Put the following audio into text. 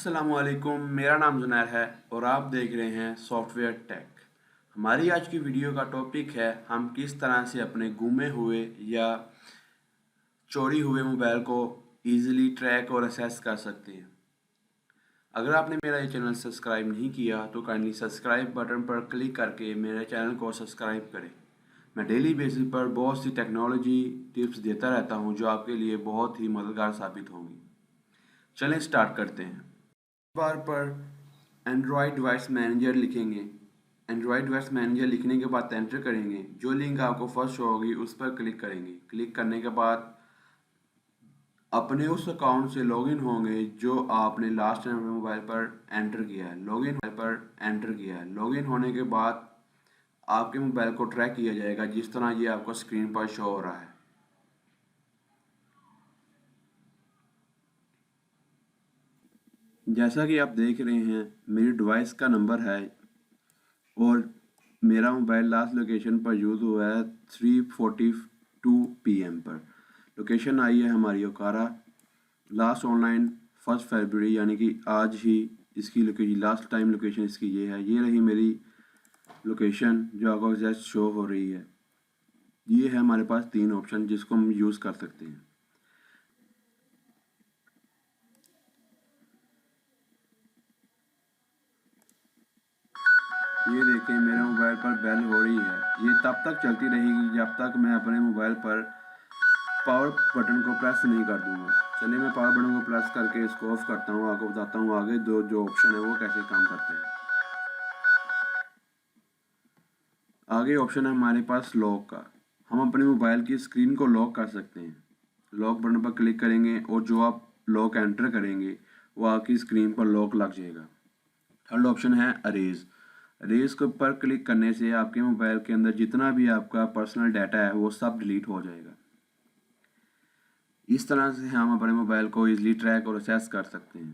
अस्सलामुअलैकुम, मेरा नाम जुनैर है और आप देख रहे हैं सॉफ्टवेयर टेक। हमारी आज की वीडियो का टॉपिक है हम किस तरह से अपने गुमे हुए या चोरी हुए मोबाइल को इजीली ट्रैक और असेस कर सकते हैं। अगर आपने मेरा ये चैनल सब्सक्राइब नहीं किया तो काइंडली सब्सक्राइब बटन पर क्लिक करके मेरे चैनल को सब्सक्राइब करें। मैं डेली बेसिस पर बहुत सी टेक्नोलॉजी टिप्स देता रहता हूँ जो आपके लिए बहुत ही मददगार साबित होंगी। चलें स्टार्ट करते हैं। बार पर एंड्रॉयड डिवाइस मैनेजर लिखेंगे। एंड्रॉयड डिवाइस मैनेजर लिखने के बाद एंटर करेंगे। जो लिंक आपको फर्स्ट शो होगी उस पर क्लिक करेंगे। क्लिक करने के बाद अपने उस अकाउंट से लॉगिन होंगे जो आपने लास्ट टाइम अपने मोबाइल पर एंटर किया है। लॉगिन होने के बाद आपके मोबाइल को ट्रैक किया जाएगा जिस तरह ये आपको स्क्रीन पर शो हो रहा है। जैसा कि आप देख रहे हैं मेरी डिवाइस का नंबर है और मेरा मोबाइल लास्ट लोकेशन पर यूज़ हुआ है 3:42 PM पर। लोकेशन आई है हमारी ओकारा। लास्ट ऑनलाइन 1 फरवरी यानी कि आज ही इसकी लोकेशन, लास्ट टाइम लोकेशन इसकी ये है। ये रही मेरी लोकेशन जो आपको एग्जैक्ट शो हो रही है। ये है हमारे पास 3 ऑप्शन जिसको हम यूज़ कर सकते हैं। ये देखें मेरे मोबाइल पर बेल हो रही है। ये तब तक चलती रहेगी जब तक मैं अपने मोबाइल पर पावर बटन को प्रेस नहीं कर दूंगा। चलिए मैं पावर बटन को प्रेस करके इसको ऑफ करता हूँ। आपको बताता हूँ आगे जो ऑप्शन है वो कैसे काम करते हैं। आगे ऑप्शन है हमारे पास लॉक का। हम अपने मोबाइल की स्क्रीन को लॉक कर सकते हैं। लॉक बटन पर क्लिक करेंगे और जो आप लॉक एंटर करेंगे वो आपकी स्क्रीन पर लॉक लग जाएगा। थर्ड ऑप्शन है अरेज। अरेज के ऊपर क्लिक करने से आपके मोबाइल के अंदर जितना भी आपका पर्सनल डाटा है वो सब डिलीट हो जाएगा। इस तरह से हम अपने मोबाइल को इजीली ट्रैक और असेस कर सकते हैं।